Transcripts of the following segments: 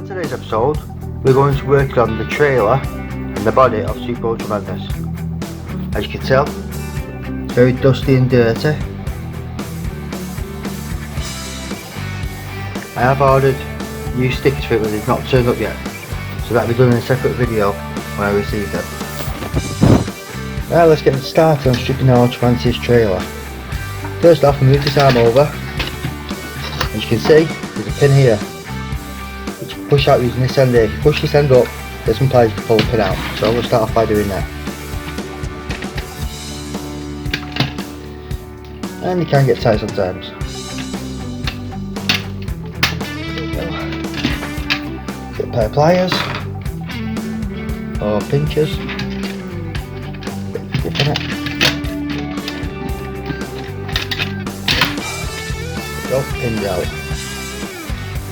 today's episode, we're going to work on the trailer and the body of G1 Ultra Magnus. As you can tell, it's very dusty and dirty. I have ordered new stickers for it, but they've not turned up yet, so that'll be done in a separate video when I receive them. Now let's get started on stripping our Ultra Magnus trailer. First off, we move this arm over. As you can see, there's a pin here which you push out using this end here. If you push this end up, there's some pliers to pull the pin out, so we'll start off by doing that. And you can get tight sometimes. There you go. Get a pair of pliers or pinchers. Get grip on it. There you go, pinned out.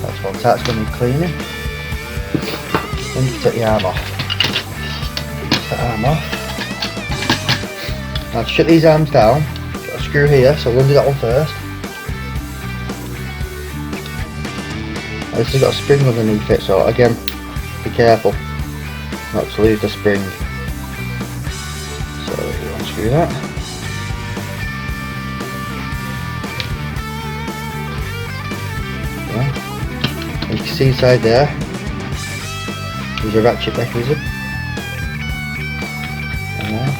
That's one that's going to need cleaning. Then you can take the arm off. Take the arm off. Now to shut these arms down, got a screw here, so we'll undo that one first. Now this has got a spring underneath it, so again, be careful not to lose the spring. So you unscrew that. You can see inside there, there's a ratchet mechanism. And there.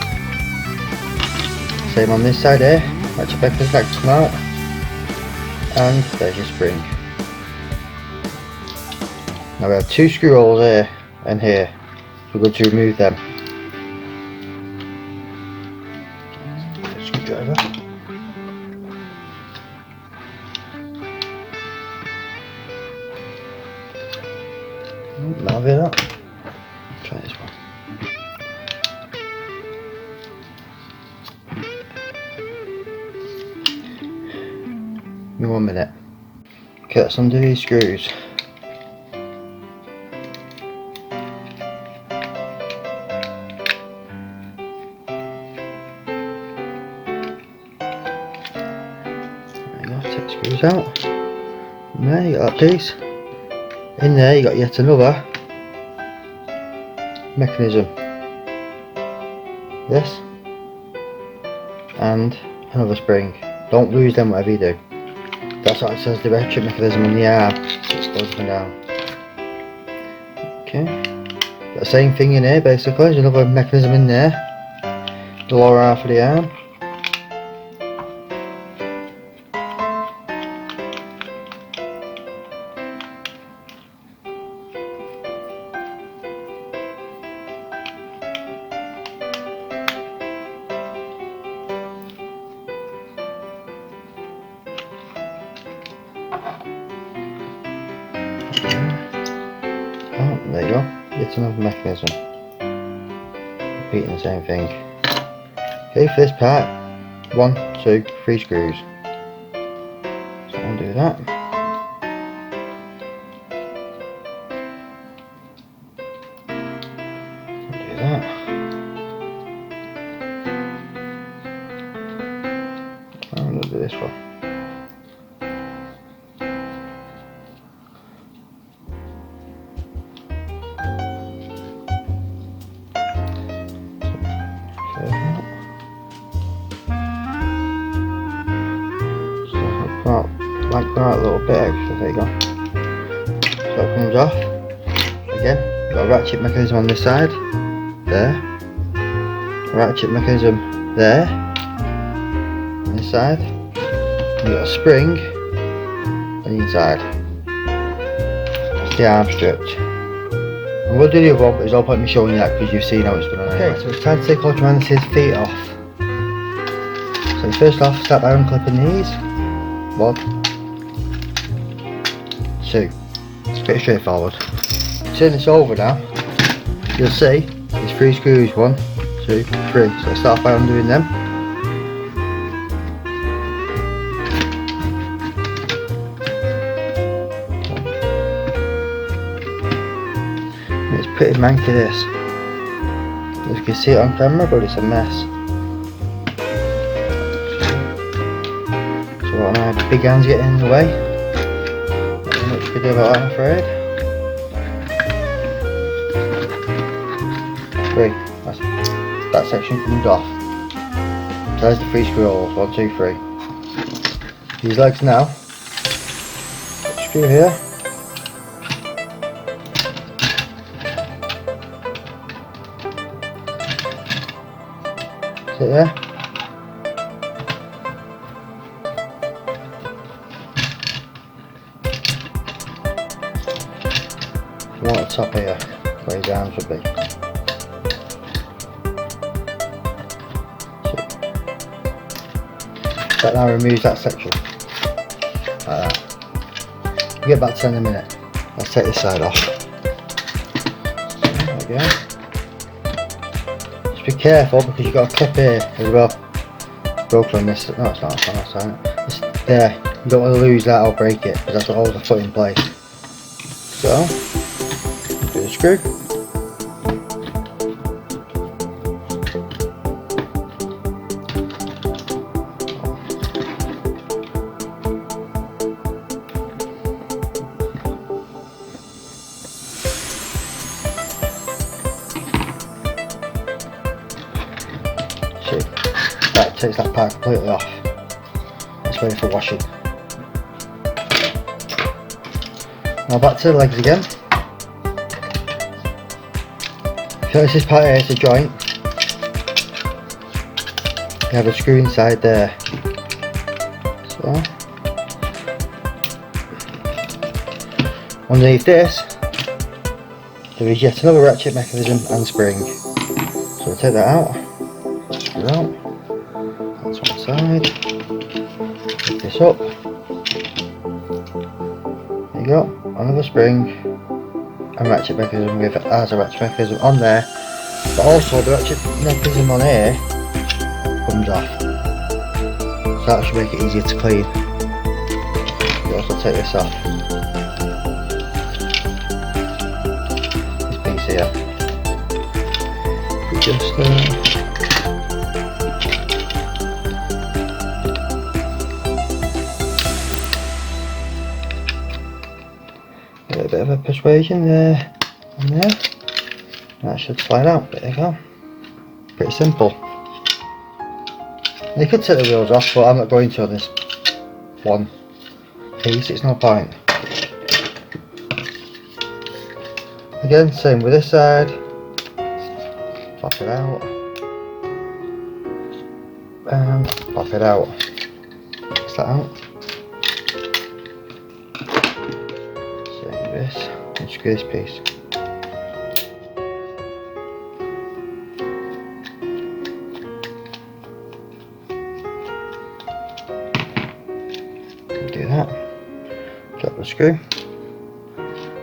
Same on this side here, ratchet mechanism that can come out. And there's your spring. Now we have two screw holes here and here, so we're going to remove them. Screwdriver. That'll be that. Try this one. Give me 1 minute. Okay, let's undo these screws. There you go, take the screws out. And there you got that piece. In there you got yet another mechanism, this and another spring. Don't lose them whatever you do. That's what it says, the ratchet mechanism on the arm, so it slows them down. Okay, got the same thing in here basically, there's another mechanism in there, the lower half of the arm. Oh, there you go, it's another mechanism. Repeating the same thing. Okay, for this part, 1, 2, 3 screws. So I'll do that. I'll do that. I'm going to do this one. Like that, a little bit extra, there you go. So it comes off. Again, got a ratchet mechanism on this side, there. A ratchet mechanism there, on this side. You got a spring on the inside. That's the arm stripped. And we'll do the other one, but there's no point in me showing you that because you've seen how it's done anyway. Okay, so it's time to take Ultra Magnus's feet off. So first off, start by unclipping these. 1, 2. It's pretty straightforward. Turn this over now. You'll see there's 3 screws. 1, 2, 3. So let's start by undoing them. It's pretty manky this. As you can see it on camera, but it's a mess. So my big hands getting in the way. Not much we can do about that, I'm afraid. 3. That section comes off. So there's the 3 screw holes. 1, 2, 3. These legs now. Screw here. Sit there. You want the top here, where his arms would be. That now removes that section. Like that. We'll get back to in a minute. Let's take this side off. There we go. Just be careful because you've got a clip here as well. Broken on this. No, it's not. It's not. It's there. You don't want to lose that or break it because that's what holds the foot in place. So, do the screw. That takes that part completely off. It's ready for washing. Now back to the legs again. If you notice this part here, it's a joint. You have a screw inside there. So underneath this, there is yet another ratchet mechanism and spring. So we'll take that out. Screw out. That's one side. Lift this up. There you go. Another spring and ratchet mechanism with as a ratchet mechanism on there, but also the ratchet mechanism on here comes off. So that should make it easier to clean. You also take this off. This piece here. Just a bit of a persuasion there and there. That should slide out. There you go. Pretty simple. You could take the wheels off, but I'm not going to on this one piece. It's no point. Again, same with this side. Pop it out and pop it out. Takes that out. Same with this. And screw this piece. Do that. Drop the screw.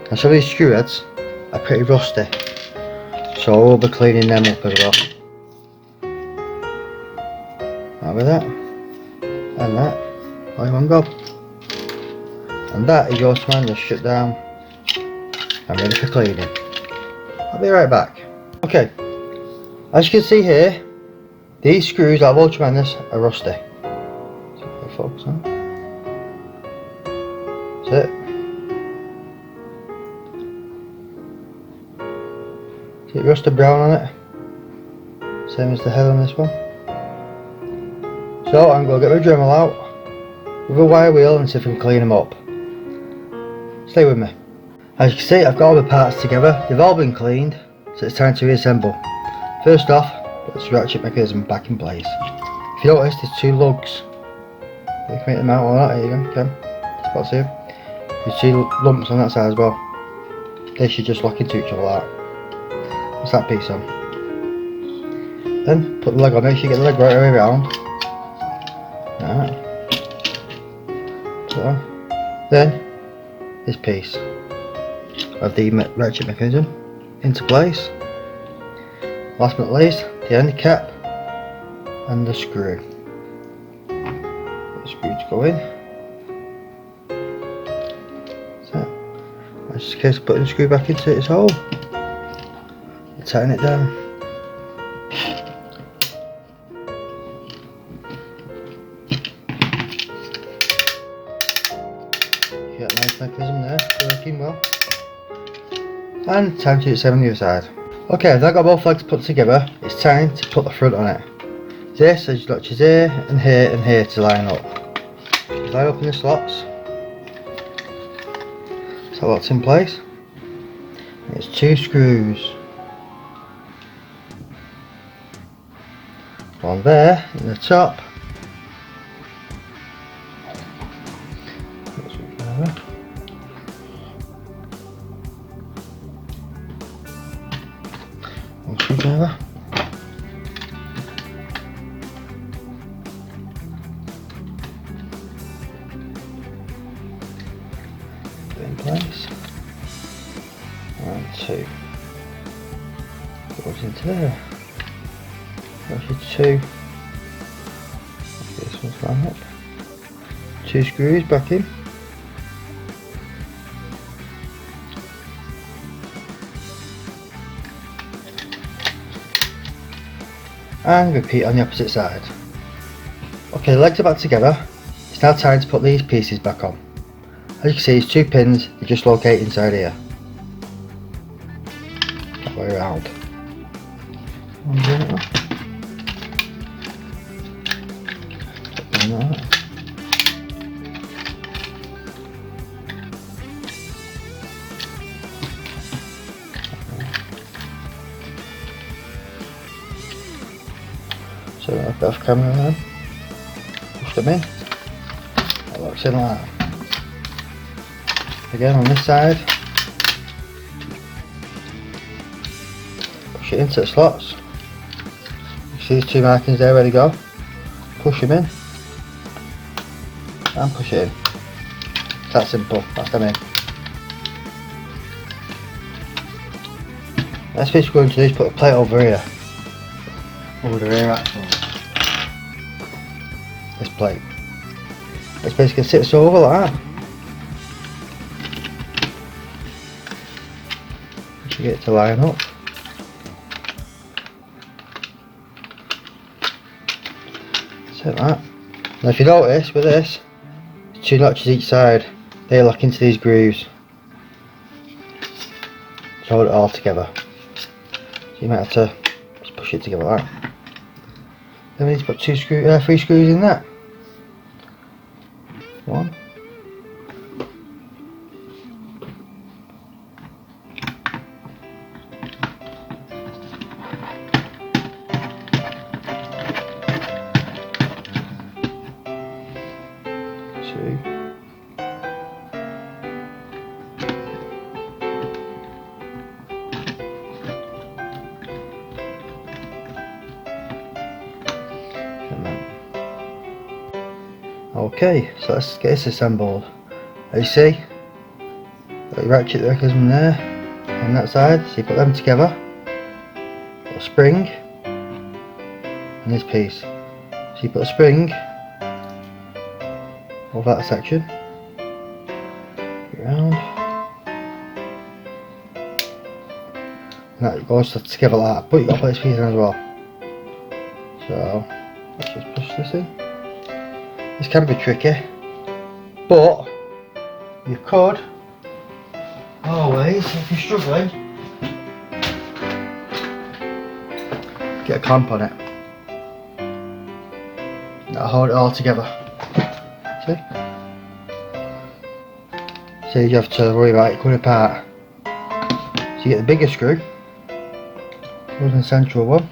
And some of these screw heads are pretty rusty. So we'll be cleaning them up as well. Now with that and that, all in one go. And that is your Ultra Magnus shut down and ready for cleaning. I'll be right back. Okay, as you can see here, these screws out of Ultra Magnus are rusty. So focus on. That's it. See it rusted brown on it, same as the head on this one. So I'm going to get my Dremel out with a wire wheel and see if I can clean them up. Stay with me. As you can see, I've got all the parts together. They've all been cleaned, so it's time to reassemble. First off, put this ratchet mechanism back in place. If you notice, there's 2 lugs. You can make them out or not. Here you go. Okay. Spots here. There's 2 lumps on that side as well. They should just lock into each other like that. What's that piece on? Then put the leg on, make sure you get the leg right way around. Alright. So, then this piece of the ratchet mechanism into place. Last but not least, the end cap and the screw. The screw to go in. So, that's just a case of putting the screw back into its hole. Tighten it down. You got a nice mechanism there, working well. And time to do the same on the other side. Okay, I've now got both legs put together. It's time to put the front on it. This is notches here and here and here to line up. Just line up in the slots. So that's in place. It's 2 screws. One there in the top. One screwdriver. In place. And 2. Goes into there. That's 2. This one's lined up. 2 screws back in. And repeat on the opposite side. Okay, the legs are back together. It's now time to put these pieces back on. As you can see, it's 2 pins, they just locate inside here. That way around. So I've got off camera then. Push them in. That locks in like that. Again on this side. Push it into the slots. You see these 2 markings there ready to go. Push them in. And push it in. It's that simple. That's them in. Next piece we're going to do is put a plate over here. Over the rear axle. This plate. This basically sits over like that. You get it to line up. That's it, that. Now if you notice with this, 2 notches each side. They lock into these grooves. To hold it all together. So you might have to just push it together like that. Then we need to put 3 screws in that. 1. 2. Okay, so let's get this assembled. As you see, got your ratchet mechanism there on that side, so you put them together, put a spring, and this piece. So you put a spring over that section, around, and that goes together like that, but you've got to put this piece in as well. So let's just push this in. This can be tricky, but you could always, if you're struggling, get a clamp on it. That'll hold it all together. See? So you have to worry about it coming apart. So you get the bigger screw, goes in the central one.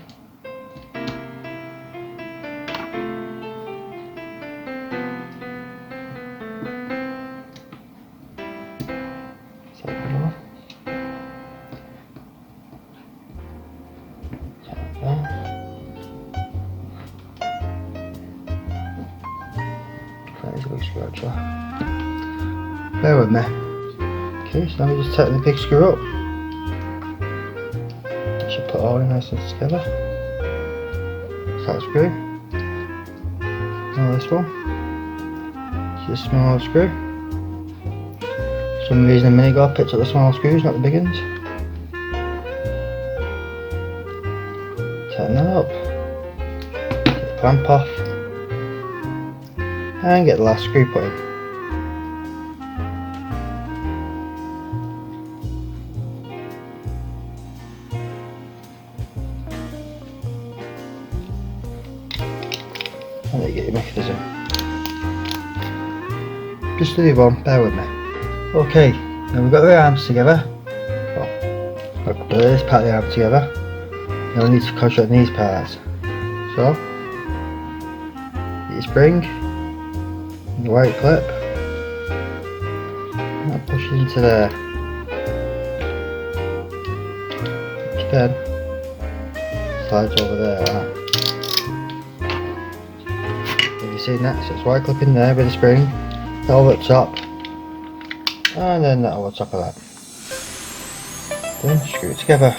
There's a big screw actually. Bear with me. Okay, so now we just tighten the big screw up. Should put it all in nice and together. So that screw. Now this one. It's a small screw. For some reason a minute ago I picked up the small screws, not the big ones. Tighten that up. Get the clamp off. And get the last screw put in. and then you get your mechanism. Just the other one, bear with me. Okay, now we've got the arms together. Well, I've got this part of the arm together. Now we need to construct these parts. So, get your spring, and the white clip, and that pushes into there. Which then slides over there, right? Have you seen that? So it's white clip in there with the spring, that over the top, and then that over the top of that. Then screw it together.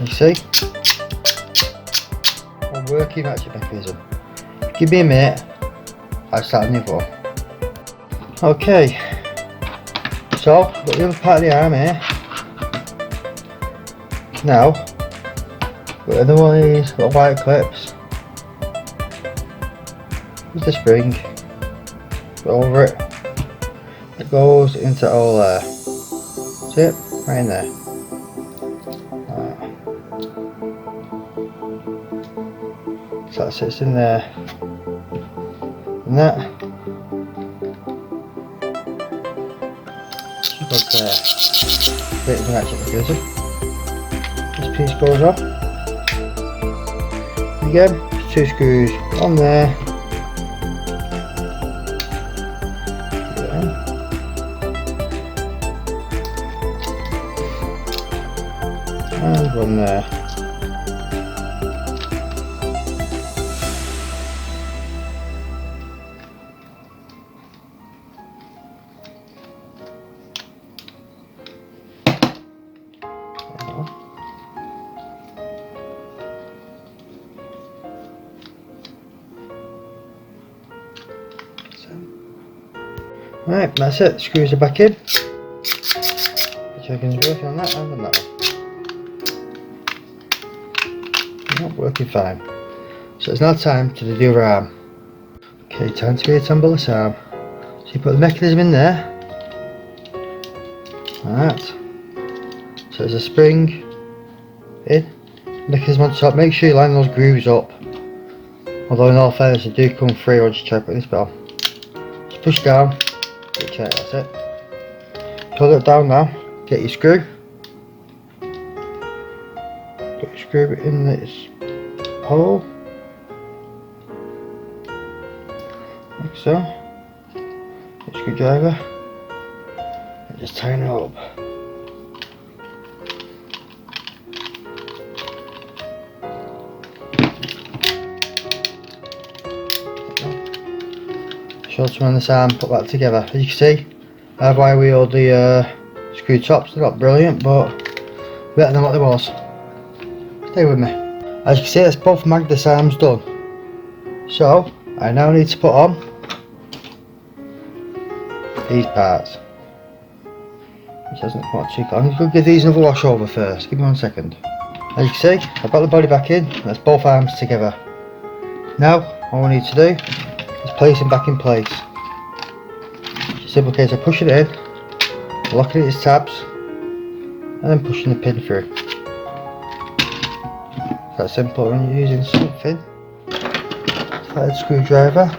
You see? A working ratchet mechanism. Give me a minute, I'll start a new one. Okay, so got the other part of the arm here. Now, got another one of these little white clips. There's the spring. Go over it. It goes into all there. See it? Right in there. So that sits in there, and that goes there. Bit of an ratchet mechanism. This piece goes up. And again, 2 screws on there. And one there. Right, that's it. Screws are back in. Checking is working on that and on that one. Not working fine. So it's now time to do the other arm. Okay, time to reassemble this arm. So you put the mechanism in there. Alright. So there's a spring in, mechanism on top. Make sure you line those grooves up. Although in all fairness they do come free once you try putting this bell. Just push down. Check, that's it. Pull it down now. Get your screw. Put your screw in this hole. Like so. Get your screwdriver. And just tighten it up. Shorter on this arm, put that together. As you can see, I have wire wheeled the screw tops. They're not brilliant, but better than what they was. Stay with me. As you can see, that's both Magnus arms done. So I now need to put on these parts, which hasn't come out too long. I'm just going to give these another wash over first. Give me 1 second. As you can see, I've got the body back in. That's both arms together. Now all we need to do is place them back in place. Simple case of pushing it in, locking it in its tabs, and then pushing the pin through. It's that simple when you're using something like a screwdriver.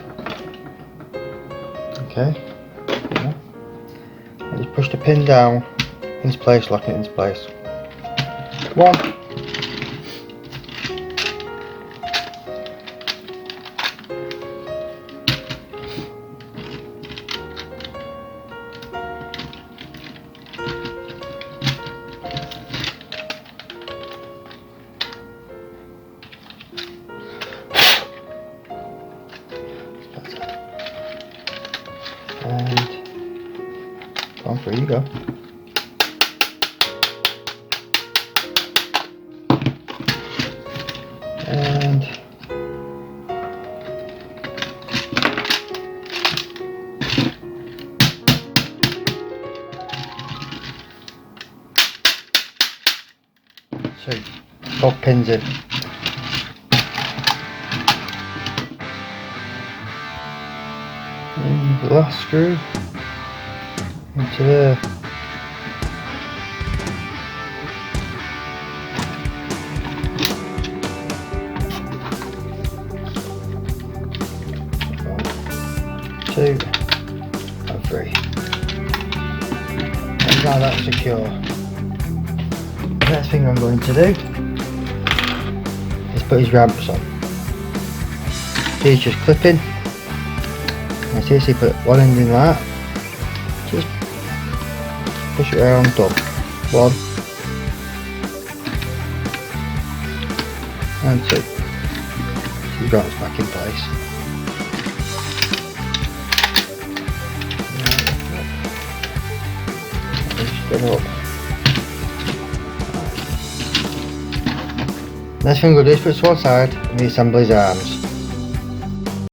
Okay. And just push the pin down into place, lock it into place. One. And on, through you go. And so both pins in. And the last screw into there. Two and three. And now that's secure. The next thing I'm going to do is put his ramps on. He's just clipping. And see, so put one end in like that. Just push it around, done. One and two. His ramps back in place. Up. Next thing we'll do is put it to one side and reassemble his arms.